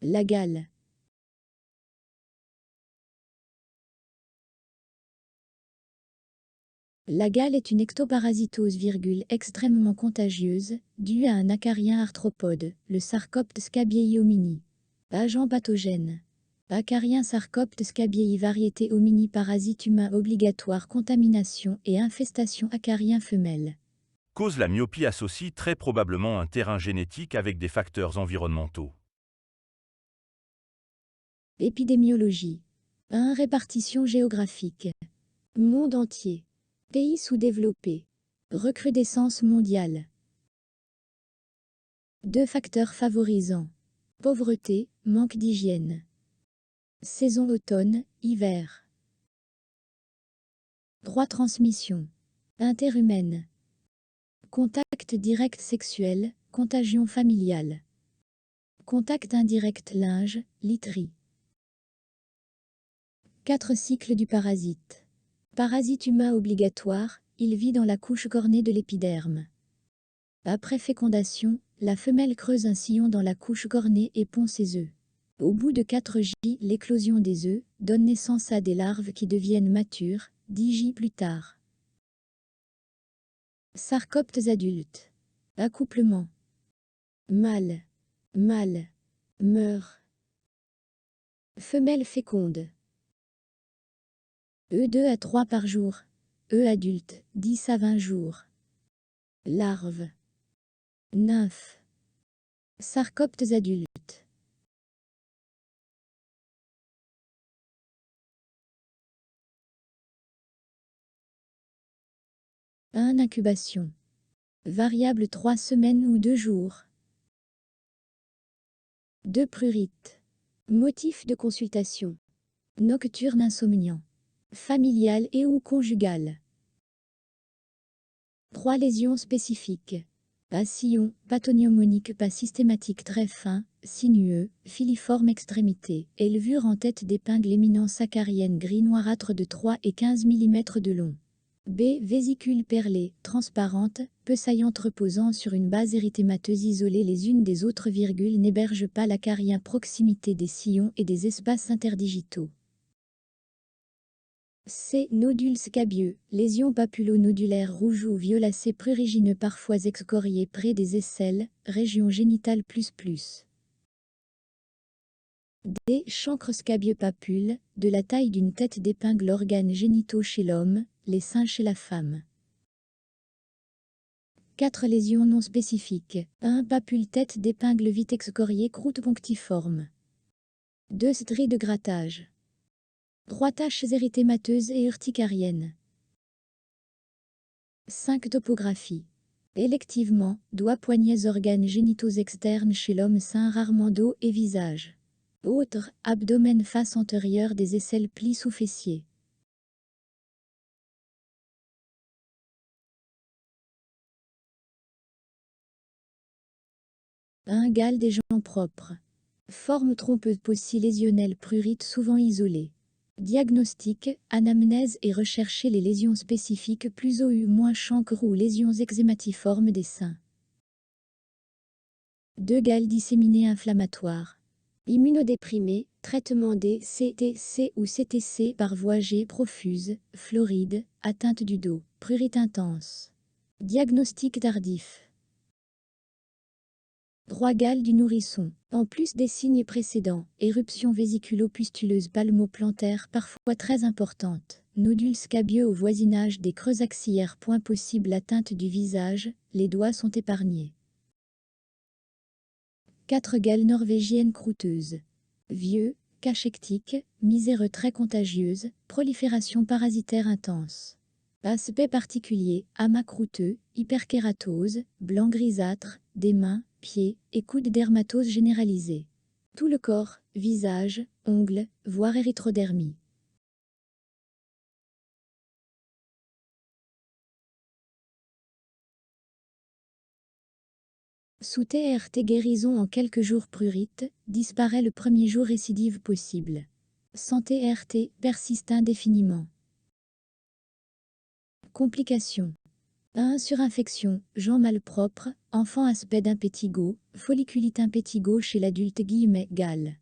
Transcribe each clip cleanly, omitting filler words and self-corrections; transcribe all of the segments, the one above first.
La gale. La gale est une ectoparasitose, extrêmement contagieuse, due à un acarien arthropode, le Sarcopte scabiei homini. Agent pathogène. Acarien Sarcopte scabiei variété homini, parasite humain obligatoire, contamination et infestation acarien femelle. Cause la myopie associe très probablement un terrain génétique avec des facteurs environnementaux. Épidémiologie. 1. Répartition géographique. Monde entier. Pays sous-développés. Recrudescence mondiale. 2 facteurs favorisants. Pauvreté, manque d'hygiène. Saison automne, hiver. 3 transmission. Interhumaine. Contact direct sexuel, contagion familiale. Contact indirect linge, literie. 4 cycles du parasite. Parasite humain obligatoire, il vit dans la couche cornée de l'épiderme. Après fécondation, la femelle creuse un sillon dans la couche cornée et pond ses œufs. Au bout de 4 j, l'éclosion des œufs donne naissance à des larves qui deviennent matures, 10 j plus tard. Sarcoptes adultes. Accouplement. Mâle. Mâle. Meurt. Femelle féconde. œufs 2 à 3 par jour. œufs adultes, 10 à 20 jours. Larves. Nymphes. Sarcoptes adultes. Incubation. Variable 3 semaines ou 2 jours. 2 prurites. Motif de consultation. Nocturne insomniant. Familial et ou conjugal. 3 lésions spécifiques. Pas sillon, pas toniomonique, pas systématique très fin, sinueux, filiforme extrémité, et levure en tête d'épingle éminence acarienne gris noirâtre de 3 et 15 mm de long. B. Vésicule perlée, transparente, peu saillante reposant sur une base érythémateuse isolée les unes des autres, n'héberge pas l'acarien proximité des sillons et des espaces interdigitaux. C. Nodule scabieux, lésions papulo-nodulaires rouges ou violacées prurigineux parfois excoriées près des aisselles, région génitale ++. D. Chancre scabieux papule, de la taille d'une tête d'épingle, organes génitaux chez l'homme, les seins chez la femme. 4 lésions non spécifiques. 1. Papule tête d'épingle vite excoriée, croûte punctiforme. 2. Stries de grattage. 3 taches érythémateuses et urticariennes. 5 topographie. Électivement, doigts, poignets, organes génitaux externes chez l'homme, seins rarement dos et visage. Autres, abdomen, face antérieure des aisselles, plis sous fessiers. Un gale des gens propres. Forme trompeuse lésionnelle prurite souvent isolée. Diagnostic, anamnèse et rechercher les lésions spécifiques plus ou chancre ou lésions eczématiformes des seins. 2 gales disséminées inflammatoires. Immunodéprimés, traitement des CTC ou CTC par voie G profuse, floride, atteinte du dos, prurite intense. Diagnostic tardif. 3 gales du nourrisson. En plus des signes précédents, éruption vésiculo-pustuleuse palmo-plantaire parfois très importante, nodule scabieux au voisinage des creux axillaires, point possible atteinte du visage, les doigts sont épargnés. 4 gales norvégiennes croûteuses. Vieux, cachectique, misère très contagieuse, prolifération parasitaire intense. Aspect particulier, amas croûteux, hyperkératose, blanc grisâtre, des mains, pieds et coudes, dermatose généralisée. Tout le corps, visage, ongles, voire érythrodermie. Sous TRT guérison en quelques jours, prurite, disparaît le premier jour, récidive possible. Sans TRT, persiste indéfiniment. Complications. 1. Surinfection, gens malpropres, enfant aspect d'impétigo, folliculite impétigo chez l'adulte gale.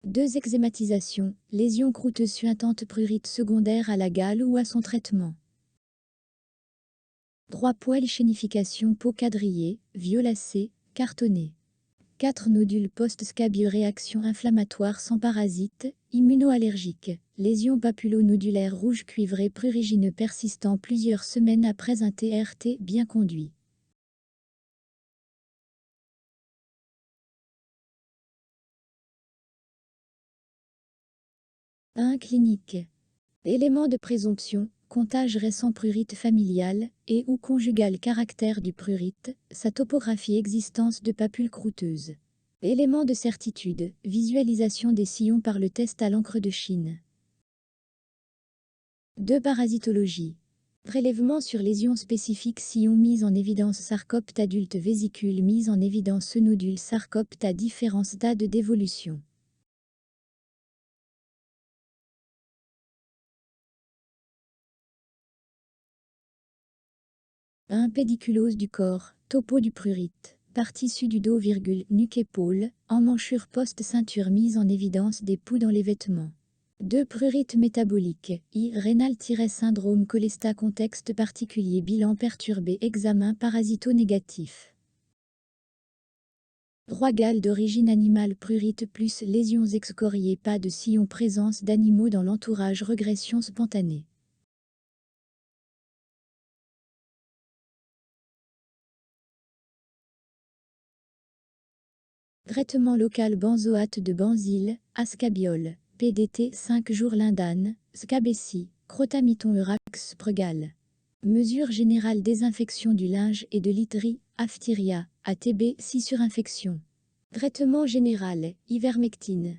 2. Eczématisation, lésion croûteuse suintante prurite secondaire à la gale ou à son traitement. 3. Poêle chénification peau quadrillée, violacée, cartonnée. 4. Nodules post-scabieux réaction inflammatoire sans parasite, immunoallergique, lésion papulo-nodulaire rouge cuivré prurigineux persistant plusieurs semaines après un TRT bien conduit. Clinique. Éléments de présomption, comptage récent prurite familial et ou conjugal caractère du prurite, sa topographie existence de papules croûteuses. Éléments de certitude, visualisation des sillons par le test à l'encre de Chine. 2. Parasitologie. Prélèvement sur lésions spécifiques sillons mis en évidence sarcopte adulte vésicule mise en évidence nodule sarcopte à différents stades d'évolution. Pédiculose du corps, topo du prurite, partie sud du dos, nuque épaule, emmanchure post-ceinture mise en évidence des poux dans les vêtements. 2. Prurite métabolique, rénal-syndrome cholesta contexte particulier bilan perturbé examen parasito-négatif. 3. Gale d'origine animale prurite plus lésions excoriées pas de sillon présence d'animaux dans l'entourage régression spontanée. Traitement local benzoate de benzyle, ascabiol, PDT 5 jours lindane, scabécie, crotamiton eurax pregal. Mesure générale désinfection du linge et de literie, aphthyria, ATB 6 surinfection. Traitement général, ivermectine.